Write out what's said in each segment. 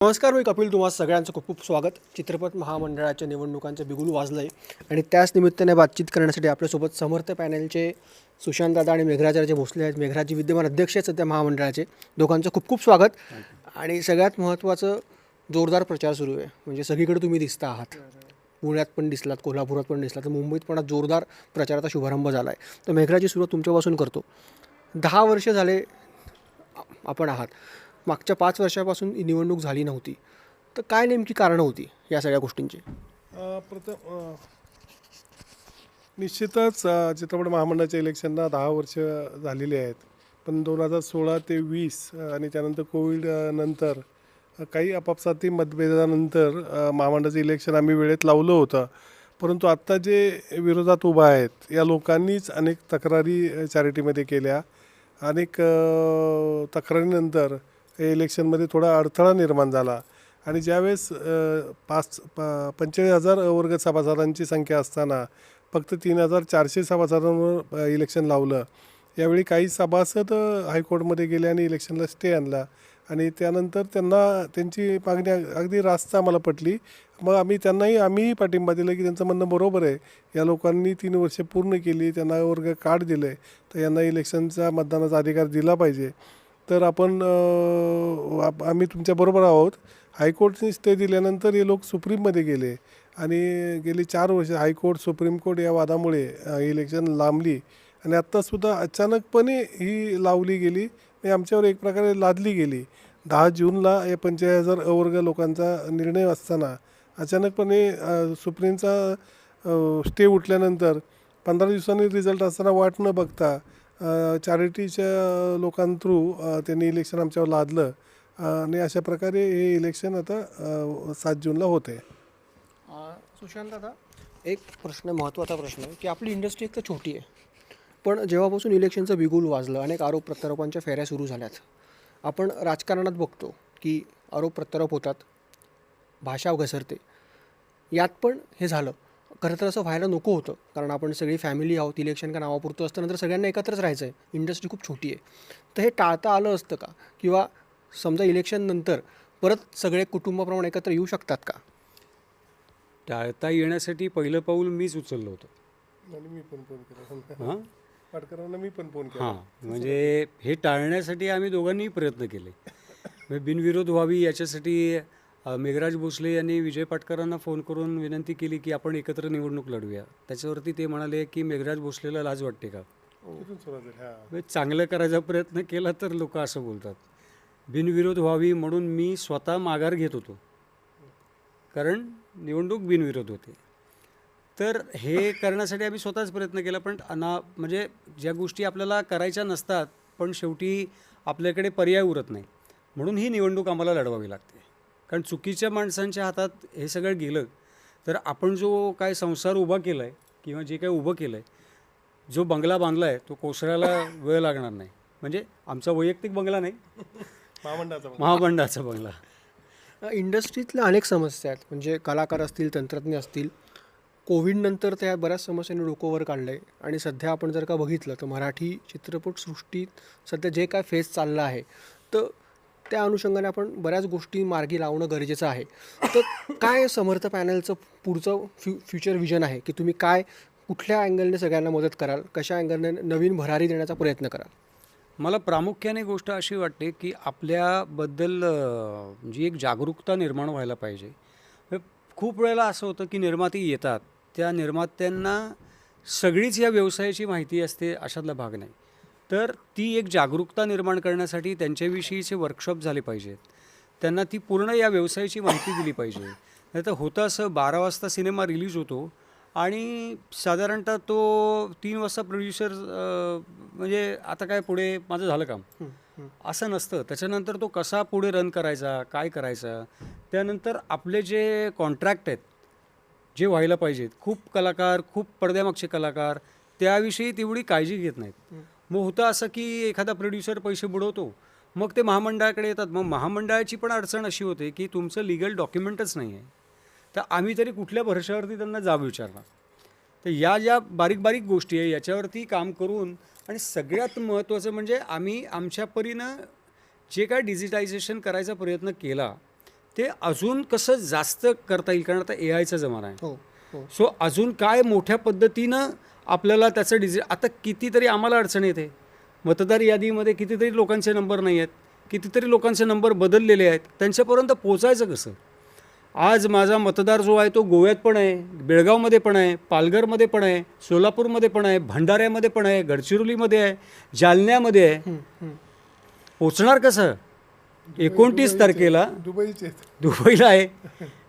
नमस्कार, मी कपिल. तुम्हा सगळ्यांचं खूप खूप स्वागत. चित्रपट महामंडळाच्या निवडणुकांचं बिगुल वाजलं आहे आणि त्याच निमित्ताने बातचीत करण्यासाठी आपल्यासोबत समर्थ पॅनलचे सुशांत दादा आणि मेघराजराजे भोसले आहेत. मेघराजी विद्यमान अध्यक्ष आहेत सध्या महामंडळाचे. दोघांचं खूप खूप स्वागत. आणि सगळ्यात महत्त्वाचं, जोरदार प्रचार सुरू आहे. म्हणजे सगळीकडे तुम्ही दिसता आहात. पुण्यात पण दिसलात, कोल्हापुरात पण दिसलात, तर मुंबईत पण जोरदार प्रचाराचा शुभारंभ झाला आहे. तर मेघराजी, सुरुवात तुमच्यापासून करतो. 10 वर्ष झाले आपण आहात. मागच्या 5 वर्षापासून ही निवडणूक झाली नव्हती. तर काय नेमकी कारणं होती या सगळ्या गोष्टींची? निश्चितच चित्रपट महामंडळाच्या इलेक्शनला 10 वर्ष झालेली आहेत. पण 2016 ते 20 आणि त्यानंतर कोविड नंतर काही आपापसाती मतभेदानंतर महामंडळाचं इलेक्शन आम्ही वेळेत लावलं होतं. परंतु आत्ता जे विरोधात उभा आहेत या लोकांनीच अनेक तक्रारी चॅरिटीमध्ये केल्या. अनेक तक्रारीनंतर इलेक्शनमध्ये थोडा अडथळा निर्माण झाला आणि ज्यावेळेस 45,000 वर्ग सभासदांची संख्या असताना फक्त 3,400 सभासदांवर इलेक्शन लावलं. यावेळी काही सभासद हायकोर्टमध्ये गेले आणि इलेक्शनला स्टे आणला आणि त्यानंतर त्यांना त्यांची मागणी अगदी रास्त आम्हाला पटली. मग आम्हीही पाठिंबा दिला की त्यांचं म्हणणं बरोबर आहे. या लोकांनी 3 वर्षे पूर्ण केली, त्यांना वर्ग कार्ड दिलं आहे, तर यांना इलेक्शनचा मतदानाचा अधिकार दिला पाहिजे. तर आम्ही तुमच्याबरोबर आहोत. हायकोर्टने स्टे दिल्यानंतर हे लोक सुप्रीममध्ये गेले आणि गेली 4 वर्ष हायकोर्ट सुप्रीम कोर्ट या वादामुळे इलेक्शन लांबली आणि आत्तासुद्धा अचानकपणे ही लावली गेली. आमच्यावर एक प्रकारे लादली गेली. 10 जूनला या 45,000 अवर्ग लोकांचा निर्णय असताना अचानकपणे सुप्रीमचा स्टे उठल्यानंतर 15 दिवसांनी रिझल्ट असताना वाट न बघता चॅरिटीच्या लोकांथ्रू त्यांनी इलेक्शन आमच्यावर लादलं आणि अशा प्रकारे हे इलेक्शन आता 7 जूनला होते. सुशांत दादा, एक प्रश्न, महत्त्वाचा प्रश्न आहे की आपली इंडस्ट्री एक तर छोटी आहे, पण जेव्हापासून इलेक्शनचं बिगुल वाजलं, अनेक आरोप प्रत्यारोपांच्या फेऱ्या सुरू झाल्यात. आपण राजकारणात बघतो की आरोप प्रत्यारोप होतात, भाषा घसरते. यात पण हे झालं. खरं तर असं व्हायला नको होतं, कारण आपण सगळी फॅमिली आहोत. इलेक्शन का नावापुरतं असतं, नंतर सगळ्यांना एकत्रच राहायचं आहे. इंडस्ट्री खूप छोटी आहे. तर हे टाळता आलं असतं का? किंवा समजा इलेक्शन नंतर परत सगळे कुटुंबाप्रमाणे एकत्र येऊ शकतात का? टाळता येण्यासाठी पहिलं पाऊल मीच उचललं होतं. आणि मी पण फोन केला. हां पाटकरांना मी पण फोन केला. हां म्हणजे हे टाळण्यासाठी आम्ही दोघांनीही प्रयत्न केले. म्हणजे बिनविरोध व्हावी याच्यासाठी मेघराज भोसले यांनी विजय पाटकरांना फोन करून विनंती केली की आपण एकत्र निवडणूक लढूया. त्याच्यावरती ते म्हणाले की मेघराज भोसलेला लाज वाटते का? म्हणजे चांगलं करायचा प्रयत्न केला तर लोक असं बोलतात. बिनविरोध व्हावी म्हणून मी स्वतः माघार घेत होतो, कारण निवडणूक बिनविरोध होते. तर हे करण्यासाठी आम्ही स्वतःच प्रयत्न केला. पण म्हणजे ज्या गोष्टी आपल्याला करायच्या नसतात पण शेवटी आपल्याकडे पर्याय उरत नाही, म्हणून ही निवडणूक आम्हाला लढवावी लागते. कारण चुकीच्या माणसांच्या हातात हे सगळं गेलं तर आपण जो काय संसार उभा केला आहे किंवा जे काय उभं केलं आहे, जो बंगला बांधला आहे तो कोसळायला वेळ लागणार नाही. म्हणजे आमचा वैयक्तिक बंगला नाही, महामंडळाचा बंगला. इंडस्ट्रीतल्या अनेक समस्या आहेत. म्हणजे कलाकार असतील, तंत्रज्ञ असतील. कोविडनंतर त्या बऱ्याच समस्यांनी डोकं वर काढलं आहे. आणि सध्या आपण जर का बघितलं तर मराठी चित्रपटसृष्टीत सध्या जे काय फेज चाललं आहे, तर त्या अनुषंगाने आपण बऱ्याच गोष्टी मार्गी लावणं गरजेचं आहे. तर काय समर्थ पॅनलचं पुढचं फ्युचर विजन आहे की तुम्ही कुठल्या अँगलने सगळ्यांना मदत कराल, कशा अँगलने नवीन भरारी देण्याचा प्रयत्न कराल? मला प्रामुख्याने गोष्ट अशी वाटते की आपल्याबद्दल जी एक जागरूकता निर्माण व्हायला पाहिजे. खूप वेळेला असं होतं की निर्माती येतात, त्या निर्मात्यांना सगळीच या व्यवसायाची माहिती असते अशातला भाग नाही. तर ती एक जागरूकता निर्माण करण्यासाठी त्यांच्याविषयीचे वर्कशॉप झाले पाहिजेत. त्यांना ती पूर्ण या व्यवसायाची माहिती दिली पाहिजे. नाही तर होतं असं, 12 वाजता सिनेमा रिलीज होतो आणि साधारणतः तो 3 वाजता प्रोड्युसर म्हणजे आता काय पुढे माझं झालं काम, असं नसतं. त्याच्यानंतर तो कसा पुढे रन करायचा, काय करायचा. त्यानंतर आपले जे कॉन्ट्रॅक्ट आहेत जे व्हायला पाहिजेत, खूप कलाकार, खूप पडद्यामागचे कलाकार त्याविषयी तेवढी काळजी घेत नाहीत. मग होतं असं की एखादा प्रोड्युसर पैसे बुडवतो, मग ते महामंडळाकडे येतात. मग महामंडळाची पण अडचण अशी होते की तुमचं लिगल डॉक्युमेंटच नाही आहे, तर आम्ही तरी कुठल्या भरवशावरती त्यांना जाब विचारणार. तर या ज्या बारीक बारीक गोष्टी आहे याच्यावरती काम करून, आणि सगळ्यात महत्त्वाचं म्हणजे आम्ही आमच्या परीनं जे काय डिजिटायझेशन करायचा प्रयत्न केला ते अजून कसं जास्त करता येईल, कारण आता AI चा जमाना आहे. हो हो सो अजून काय मोठ्या पद्धतीनं आपल्याला त्याचं आता कितीतरी आम्हाला अडचण येते. मतदार यादीमध्ये कितीतरी लोकांचे नंबर नाही आहेत, कितीतरी लोकांचे नंबर बदललेले आहेत. त्यांच्यापर्यंत पोचायचं कसं? आज माझा मतदार जो आहे तो गोव्यात पण आहे, बेळगावमध्ये पण आहे, पालघरमध्ये पण आहे, सोलापूरमध्ये पण आहे, भंडाऱ्यामध्ये पण आहे, गडचिरोलीमध्ये आहे, जालन्यामध्ये आहे. पोचणार कसं? 29 तारखेला दुबईचे दुबईला आहे.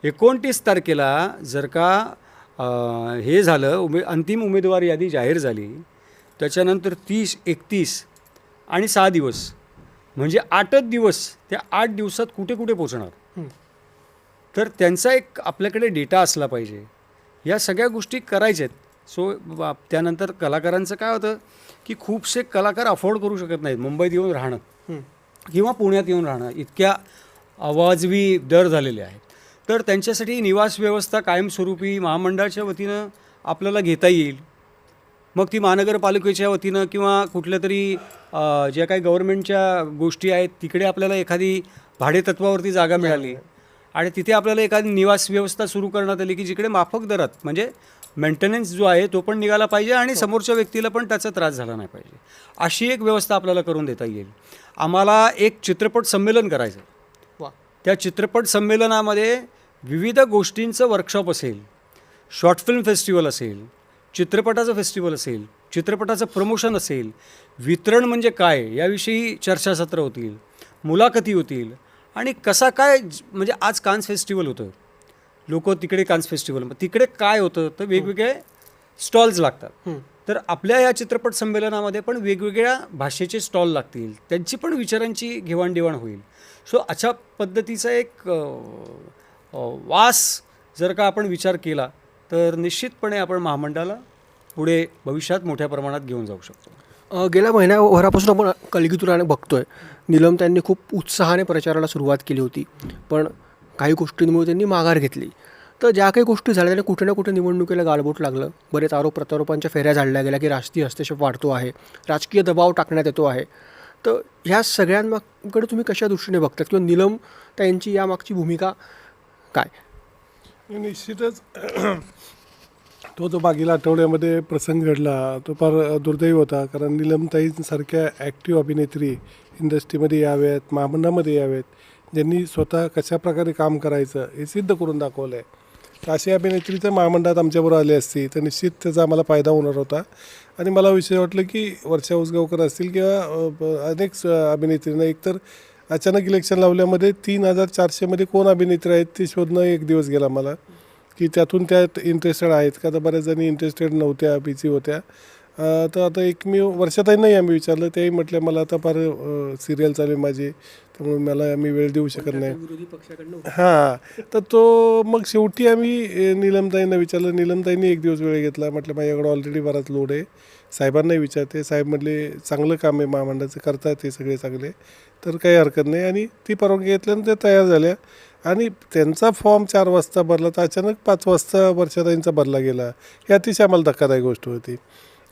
29 तारखेला जर का हे झालं, अंतिम उमेदवार यादी जाहीर झाली, त्याच्यानंतर 30, 31 आणि 6 दिवस, म्हणजे 8च दिवस. त्या 8 दिवसात कुठे कुठे पोचणार? तर त्यांचा एक आपल्याकडे डेटा असला पाहिजे. या सगळ्या गोष्टी करायच्या आहेत. सो त्यानंतर कलाकारांचं काय होतं की खूपसे कलाकार अफोर्ड करू शकत नाहीत मुंबईत येऊन राहणं किंवा पुण्यात येऊन राहणं, इतक्या आवाजवी दर झालेले आहेत. तर त्यांच्यासाठी निवास व्यवस्था कायमस्वरूपी महामंडळाच्या वतीनं आपल्याला घेता येईल. मग ती महानगरपालिकेच्या वतीनं किंवा कुठल्या तरी ज्या काही गव्हर्नमेंटच्या गोष्टी आहेत तिकडे आपल्याला एखादी भाडेतत्वावरती जागा मिळाली आणि तिथे आपल्याला एखादी निवास व्यवस्था सुरू करण्यात आली की जिकडे माफक दरात, म्हणजे मेंटेनन्स जो आहे तो पण निघाला पाहिजे आणि समोरच्या व्यक्तीला पण त्याचा त्रास झाला नाही पाहिजे, अशी एक व्यवस्था आपल्याला करून देता येईल. आम्हाला एक चित्रपट संमेलन करायचं. वा. त्या चित्रपट संमेलनामध्ये विविध गोष्टींचं वर्कशॉप असेल, शॉर्ट फिल्म फेस्टिवल असेल, चित्रपटाचं फेस्टिवल असेल, चित्रपटाचं प्रमोशन असेल, वितरण म्हणजे काय याविषयी चर्चासत्र होतील, मुलाखती होतील आणि कसा काय, म्हणजे आज कान्स फेस्टिवल होतं, लोक तिकडे कान्स फेस्टिवल, तिकडे काय होतं तर वेगवेगळे स्टॉल्स लागतात. तर आपल्या या चित्रपट संमेलनामध्ये पण वेगवेगळ्या भाषेचे स्टॉल लागतील, त्यांची पण विचारांची घेवाणदेवाण होईल. सो अशा पद्धतीचा एक वास जर का आपण विचार केला तर निश्चितपणे आपण महामंडळाला पुढे भविष्यात मोठ्या प्रमाणात घेऊन जाऊ शकतो. गेल्या महिन्याभरापासून आपण कलगीतुराने बघतोय, नीलमताईंनी खूप उत्साहाने प्रचाराला सुरुवात केली होती, पण काही गोष्टींमुळे त्यांनी माघार घेतली. तर ज्या काही गोष्टी झाल्या त्याने कुठे ना कुठे निवडणुकीला गालबोट लागलं. बरेच आरोप प्रत्यारोपांच्या फेऱ्या झाडल्या गेल्या की राजकीय हस्तक्षेप वाढतो आहे, राजकीय दबाव टाकण्यात येतो आहे. तर ह्या सगळ्यांकडे तुम्ही कशा दृष्टीने बघतात किंवा नीलमताईंची यामागची भूमिका काय? निश्चितच तो जो मागील आठवड्यामध्ये प्रसंग घडला तो फार दुर्दैवी होता. कारण नीलमताईंसारख्या ॲक्टिव्ह अभिनेत्री इंडस्ट्रीमध्ये याव्यात, महामंडळामध्ये याव्यात, ज्यांनी स्वतः कशाप्रकारे काम करायचं हे सिद्ध करून दाखवलं आहे. तर अशा अभिनेत्रीचं महामंडळात आमच्याबरोबर आले असती तर निश्चित त्याचा आम्हाला फायदा होणार होता. आणि मला विषय वाटलं की वर्षा उसगावकर असतील किंवा अनेक अभिनेत्रींना एकतर अचानक इलेक्शन लावल्यामध्ये 3400मध्ये कोण अभिनेत्री आहेत ते शोधणं एक दिवस गेला मला, की त्यातून त्यात इंटरेस्टेड आहेत का. तर बऱ्याच जणी इंटरेस्टेड नव्हत्या, बिझी होत्या. तर आता एकमेव वर्षाताईंनाही आम्ही विचारलं, त्याही म्हटलं मला आता फार सिरियल चालू आहे माझी, त्यामुळे मला मी वेळ देऊ शकत नाही. विरोधी पक्षाकडनं हां, तर तो मग शेवटी आम्ही नीलमताईंना विचारलं. नीलमताईंनी एक दिवस वेळ घेतला. म्हटलं माझ्याकडं ऑलरेडी बराच लोड आहे, साहेबांनाही विचारते. साहेब म्हटले चांगलं काम आहे महामंडळाचं, करतात ते सगळे चांगले, तर काही हरकत नाही. आणि ती परवानगी घेतल्यानंतर त्या तयार झाल्या आणि त्यांचा फॉर्म 4 वाजता भरला तर अचानक 5 वाजता वर्षाताईंचा भरला गेला. ही अतिशय आम्हाला धक्कादायक गोष्ट होती.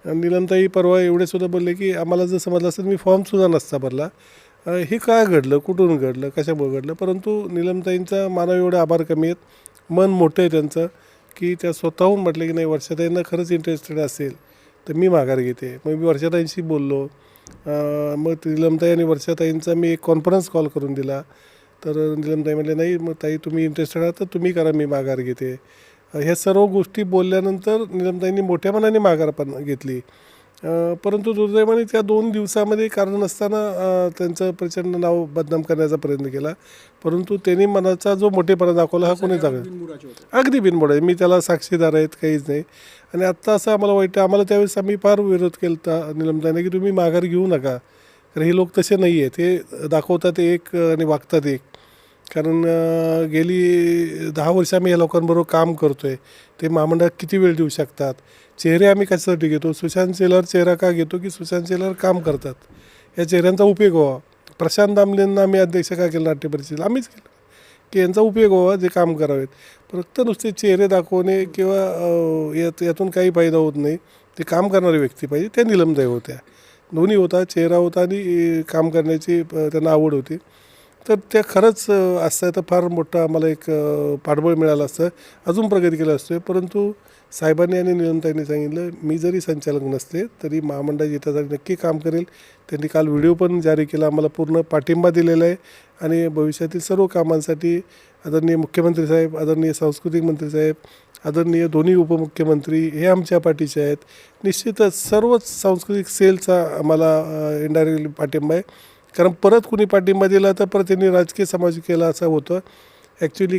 नीलमताई परवा एवढे सुद्धा बोलले की आम्हाला जर समजलं असेल मी फॉर्मसुद्धा नसता भरला. हे काय घडलं, कुठून घडलं, कशामुळे घडलं. परंतु नीलमताईंचा मानव एवढे आभार कमी आहेत, मन मोठं आहे त्यांचं, की त्या स्वतःहून म्हटलं की नाही वर्षाताईंना खरंच इंटरेस्टेड असेल तर मी माघार घेते. मग मी वर्षाताईंशी बोललो. मग नीलमताई आणि वर्षाताईंचा मी एक कॉन्फरन्स कॉल करून दिला. तर नीलमताई म्हटले नाही मग ताई तुम्ही इंटरेस्टेड आहात तर तुम्ही करा, मी माघार घेते. ह्या सर्व गोष्टी बोलल्यानंतर नीलमताईंनी मोठ्या मनाने माघार पण घेतली. परंतु दुर्दैवाने त्या 2 दिवसामध्ये कारण नसताना त्यांचं प्रचंड नाव बदनाम करण्याचा प्रयत्न केला. परंतु त्यांनी मनाचा जो मोठेपणा दाखवला हा कोणी दाखवला अगदी बिनबोड आहे. मी त्याला साक्षीदार आहेत, काहीच नाही. आणि आत्ता असं आम्हाला वाईट, आम्हाला त्यावेळेस आम्ही फार विरोध केला होता नीलमताईंना की तुम्ही माघार घेऊ नका, कारण हे लोक तसे नाही आहेत, हे दाखवतात एक आणि वागतात एक. कारण गेली 10 वर्ष आम्ही या लोकांबरोबर काम करतो आहे. ते महामंडळात किती वेळ देऊ शकतात. चेहरे आम्ही कशासाठी घेतो, सुशांत सेलर चेहरा का घेतो की सुशांत सेलर काम करतात, या चेहऱ्यांचा उपयोग व्हावा. प्रशांत दामलेंना आम्ही अध्यक्ष का केलं नाट्य परिषदेला, आम्हीच केलं की यांचा उपयोग व्हावा, जे काम करावेत. फक्त नुसते चेहरे दाखवणे किंवा यातून काही फायदा होत नाही. ते काम करणारी व्यक्ती पाहिजे. त्या नीलमताई होत्या, दोन्ही होता, चेहरा होता आणि काम करण्याची त्यांना आवड होती. तर त्या खरंच असतं तर फार मोठं आम्हाला एक पाठबळ मिळालं असतं, अजून प्रगती केली असते. परंतु साहेबांनी आणि निलमताईंनी सांगितलं, मी जरी संचालक नसले तरी महामंडळाच्या हितासाठी नक्की काम करेल. त्यांनी काल व्हिडिओ पण जारी केला, आम्हाला पूर्ण पाठिंबा दिलेला आहे आणि भविष्यातील सर्व कामांसाठी आदरणीय मुख्यमंत्री साहेब, आदरणीय सांस्कृतिक मंत्री साहेब, आदरणीय दोन्ही उपमुख्यमंत्री हे आमच्या पाठीचे आहेत. निश्चितच सर्वच सांस्कृतिक सेलचा आम्हाला इनडायरेक्टली पाठिंबा आहे. कारण परत कुणी पाठिंबा दिला तर परत त्यांनी राजकीय समाज केला असं होतं. ॲक्च्युली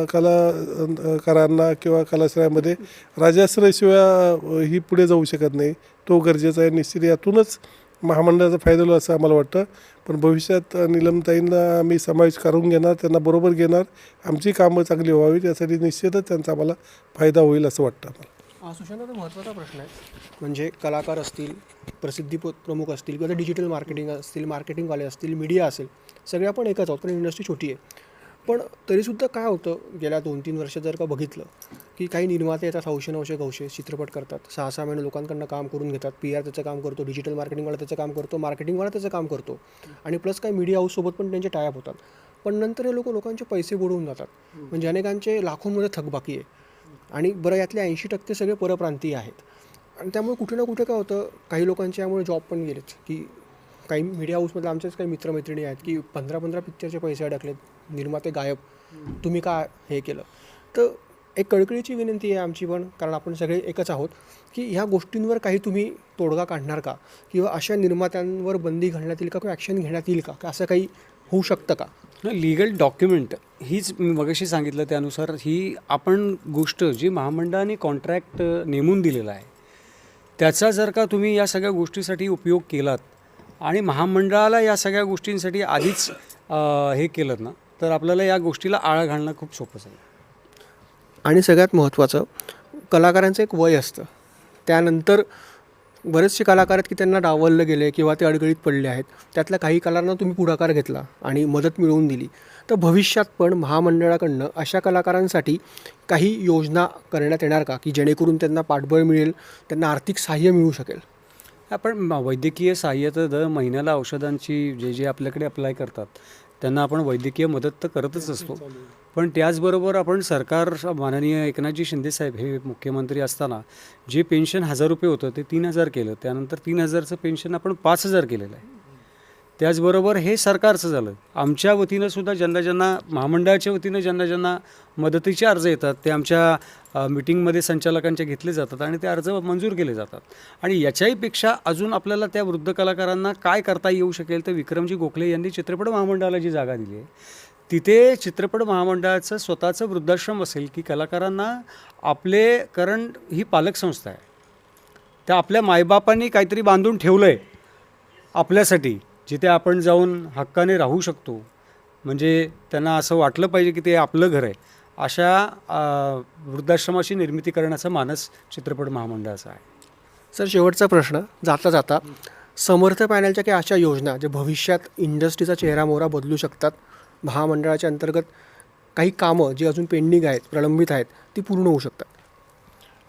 कलाकारांना किंवा कलाश्रयामध्ये राजाश्रयाशिवाय ही पुढे जाऊ शकत नाही. तो गरजेचा आहे. निश्चित यातूनच महामंडळाचा फायदा होईल असं आम्हाला वाटतं. पण भविष्यात निलमताईंना आम्ही समावेश करून घेणार, त्यांना बरोबर घेणार, आमची कामं चांगली व्हावीत यासाठी निश्चितच त्यांचा आम्हाला फायदा होईल असं वाटतं आम्हाला. सुशांत, महत्त्वाचा प्रश्न आहे म्हणजे कलाकार असतील, प्रसिद्धी प्रमुख असतील किंवा डिजिटल मार्केटिंग असतील, मार्केटिंगवाले असतील, मीडिया असेल, सगळे आपण एकच आहोत. पण इंडस्ट्री छोटी आहे. पण तरीसुद्धा काय होतं, गेल्या 2-3 वर्षात जर का बघितलं की काही निर्माते येतात, 900 चित्रपट करतात, 6-6 महिने लोकांकडनं काम करून घेतात. PR त्याचं काम करतो, डिजिटल मार्केटिंगवाला त्याचं काम करतो, मार्केटिंगवाला त्याचं काम करतो आणि प्लस काही मीडिया हाऊससोबत पण त्यांचे टायअप होतात. पण नंतर हे लोकांचे पैसे बुडवून जातात. म्हणजे अनेकांचे लाखोंमध्ये थकबाकी आहे आणि बरं यातले 80% सगळे परप्रांतीय आहेत. आणि त्यामुळे कुठे ना कुठे काय होतं, काही लोकांचे यामुळे जॉब पण गेलेत. की काही मीडिया हाऊसमधले आमचेच काही मित्रमैत्रिणी आहेत की 15-15 पिक्चरचे पैसे अडकलेत, निर्माते गायब, तुम्ही का हे केलं. तर एक कळकळीची विनंती आहे आमची पण, कारण आपण सगळे एकच आहोत, की ह्या गोष्टींवर काही तुम्ही तोडगा काढणार का, किंवा अशा निर्मात्यांवर बंदी घालण्यात येईल का, किंवा ॲक्शन घेण्यात येईल का, असं काही होऊ शकतं का. लीगल डॉक्युमेंट हीच मी मगाशी सांगितलं त्यानुसार ही आपण गोष्ट जी महामंडळाने कॉन्ट्रॅक्ट नेमून दिलेला आहे त्याचा जर का तुम्ही या सगळ्या गोष्टीसाठी उपयोग केलात आणि महामंडळाला या सगळ्या गोष्टींसाठी आधीच हे केलं ना, तर आपल्याला या गोष्टीला आळा घालणं खूप सोपं जाईल. आणि सगळ्यात महत्त्वाचं, कलाकारांचं एक वय असतं. त्यानंतर बरेचसे कलाकार आहेत की त्यांना डावललं गेले किंवा ते अडगळीत पडले आहेत. त्यातल्या काही कलाकारांना तुम्ही पुढाकार घेतला आणि मदत मिळवून दिली. तर भविष्यात पण महामंडळाकडनं अशा कलाकारांसाठी काही योजना करण्यात येणार का, की जेणेकरून त्यांना पाठबळ मिळेल, त्यांना आर्थिक सहाय्य मिळू शकेल. आपण वैद्यकीय सहाय्य तर दर महिन्याला औषधांची जे आपल्याकडे अप्लाय करतात त्यांना आपण वैद्यकीय मदत तर करतच असतो. पण त्याचबरोबर आपण सरकार, माननीय एकनाथजी शिंदेसाहेब हे मुख्यमंत्री असताना जे पेन्शन 1000 रुपये होतं ते 3000 केलं. त्यानंतर 3000चं पेन्शन आपण 5000 केलेलं आहे. त्याचबरोबर हे सरकारचं झालं. आमच्या वतीनं सुद्धा ज्यांना महामंडळाच्या वतीनं ज्यांना मदतीचे अर्ज येतात ते आमच्या मिटिंगमध्ये संचालकांच्या घेतले जातात आणि ते अर्ज मंजूर केले जातात. आणि याच्याही पेक्षा अजून आपल्याला त्या वृद्ध कलाकारांना काय करता येऊ शकेल, तर विक्रमजी गोखले यांनी चित्रपट महामंडळाला जी जागा दिली आहे तिथे चित्रपट महामंडळाचं स्वतःचं वृद्धाश्रम असेल की कलाकारांना आपले, कारण ही पालक संस्था आहे, त्या आपल्या मायबापांनी काहीतरी बांधून ठेवलं आहे आपल्यासाठी, जिथे आपण जाऊन हक्काने राहू शकतो. म्हणजे त्यांना असं वाटलं पाहिजे की ते आपलं घर आहे. अशा वृद्धाश्रमाची निर्मिती करण्याचा मानस चित्रपट महामंडळाचा आहे. सर, शेवटचा प्रश्न जाता जाता, समर्थ पॅनलच्या काही अशा योजना ज्या भविष्यात इंडस्ट्रीचा चेहरामोहरा बदलू शकतात, महामंडळाच्या अंतर्गत काही कामं जी अजून पेंडिंग आहेत, प्रलंबित आहेत, ती पूर्ण होऊ शकतात.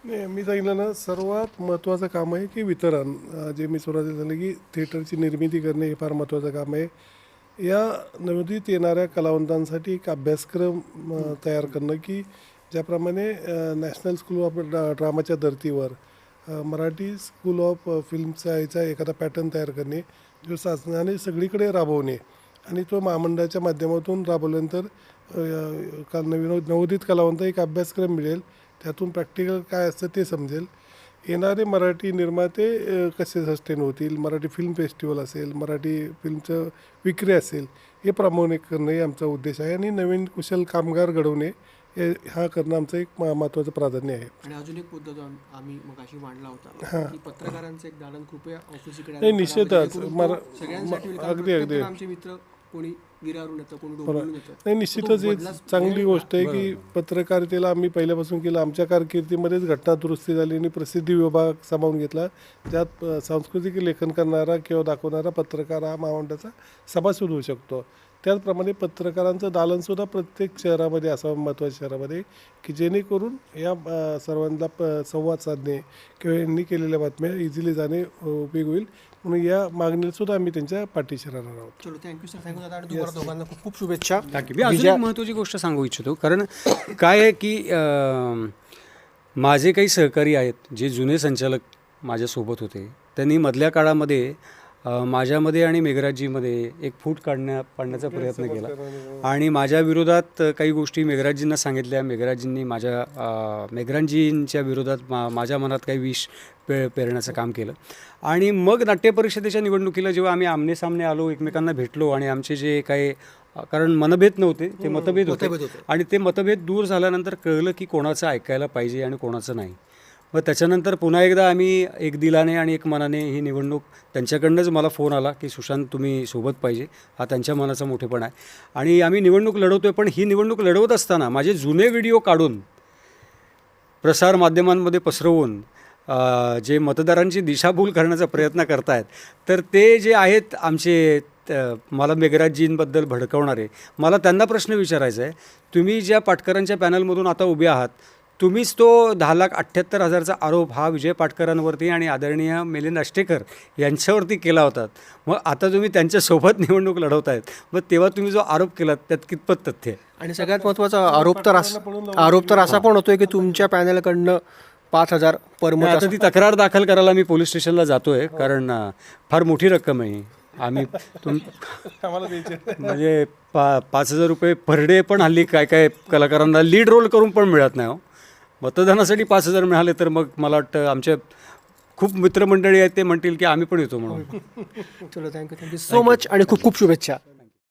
नाही, मी सांगितलं ना, सर्वात महत्त्वाचं काम आहे की वितरण. जे मी सुरुवातीला सांगितलं की थिएटरची निर्मिती करणे हे फार महत्त्वाचं काम आहे. या नवोदित येणाऱ्या कलावंतांसाठी एक अभ्यासक्रम तयार करणं, की ज्याप्रमाणे नॅशनल स्कूल ऑफ ड्रामाच्या धर्तीवर मराठी स्कूल ऑफ फिल्मचा याचा एखादा पॅटर्न तयार करणे, जो शासनाने सगळीकडे राबवणे आणि तो महामंडळाच्या माध्यमातून राबवल्यानंतर नवोदित कलावंत एक अभ्यासक्रम मिळेल. त्यातून प्रॅक्टिकल काय असतं ते समजेल. येणारे मराठी निर्माते कसे सस्टेन होतील, मराठी फिल्म फेस्टिवल असेल, मराठी फिल्मचं विक्री असेल, हे प्रमोट करणं हे आमचा उद्देश आहे. आणि नवीन कुशल कामगार घडवणे हा करणं आमचं एक महत्त्वाचं प्राधान्य आहे. आणि अजून एक मुद्दा जो आम्ही मगाशी मांडला होता, की पत्रकारांचं एक दालन कृपया ऑफिसकडे नाही, निश्चितच सगळ्यांसाठी आमचे मित्र कोणी विरारून येतं, कोणी डोंबिवलीहून येतं. नाही, निश्चितच एक चांगली गोष्ट आहे की पत्रकारितेला आम्ही पहिल्यापासून केलं. आमच्या कारकिर्दीमध्येच घटना दुरुस्ती झाली आणि प्रसिद्धी विभाग सामावून घेतला, ज्यात सांस्कृतिक लेखन करणारा किंवा दाखवणारा पत्रकार हा महामंडळाचा सभासद होऊ शकतो. त्याचप्रमाणे पत्रकारांचं दालनसुद्धा प्रत्येक शहरामध्ये असावं, महत्त्वाच्या शहरामध्ये, की जेणेकरून या सर्वांना संवाद साधणे किंवा यांनी केलेल्या बातम्या इझिली जाणे उपयोग होईल. म्हणून या मागणीलासुद्धा आम्ही त्यांच्या पाठीशी राहणार आहोत. चलो थँक्यू सर, थँक्यू दादा, आणि तुम्हाला दोघांना खूप खूप शुभेच्छा. मी अजून एक महत्त्वाची गोष्ट सांगू इच्छितो. कारण काय आहे की माझे काही सहकारी आहेत जे जुने संचालक माझ्यासोबत होते, त्यांनी मधल्या काळामध्ये माझ्यामध्ये आणि मेघराजजीमध्ये एक फूट पाडण्याचा प्रयत्न केला आणि माझ्या विरोधात काही गोष्टी मेघराजजींना सांगितल्या. मेघराजजींनी मेघराजजींच्या विरोधात माझ्या मनात काही विष पेरण्याचं काम केलं. आणि मग नाट्य परिषदेच्या निवडणुकीला जेव्हा आम्ही आमनेसामने आलो, एकमेकांना भेटलो आणि आमचे जे काही, कारण मनभेद नव्हते ते मतभेद होते, आणि ते मतभेद दूर झाल्यानंतर कळलं की कोणाचं ऐकायला पाहिजे आणि कोणाचं नाही. मग त्याच्यानंतर पुन्हा एकदा आम्ही एक दिलाने आणि एक मनाने ही निवडणूक, त्यांच्याकडनंच मला फोन आला की सुशांत तुम्ही सोबत पाहिजे, हा त्यांच्या मनाचा मोठेपणा आहे. आणि आम्ही निवडणूक लढवतो आहे. पण ही निवडणूक लढवत असताना माझे जुने व्हिडिओ काढून प्रसारमाध्यमांमध्ये पसरवून जे मतदारांची दिशाभूल करण्याचा प्रयत्न करतायत, तर ते जे आहेत आमचे मला मेघराजजींबद्दल भडकवणारे, मला त्यांना प्रश्न विचारायचा आहे. तुम्ही ज्या पाटकरांच्या पॅनलमधून आता उभे आहात, तुम्हीच तो 10,78,000चा आरोप हा विजय पाटकरांवरती आणि आदरणीय मिलिंद अष्टेकर यांच्यावरती केला होता. मग आता तुम्ही त्यांच्यासोबत निवडणूक लढवत आहेत, मग तेव्हा तुम्ही जो आरोप केलात त्यात कितपत तथ्य आहे? आणि सगळ्यात महत्त्वाचा आरोप तर असा पण होतोय की तुमच्या पॅनलकडनं 5,000 पर नाही, मत. आता ती तक्रार दाखल करायला मी पोलीस स्टेशनला जातो आहे, कारण फार मोठी रक्कम आहे. आम्ही आम्हाला द्यायचे म्हणजे 5,000 रुपये पर डे पण हल्ली काय काय कलाकारांना लीड रोल करून पण मिळत नाही. हो, मतदानासाठी 5,000 मिळाले तर मग मला वाटतं आमच्या खूप मित्रमंडळी आहेत ते म्हणतील की आम्ही पण येतो म्हणून. चलो थँक्यू सो मच आणि खूप खूप शुभेच्छा.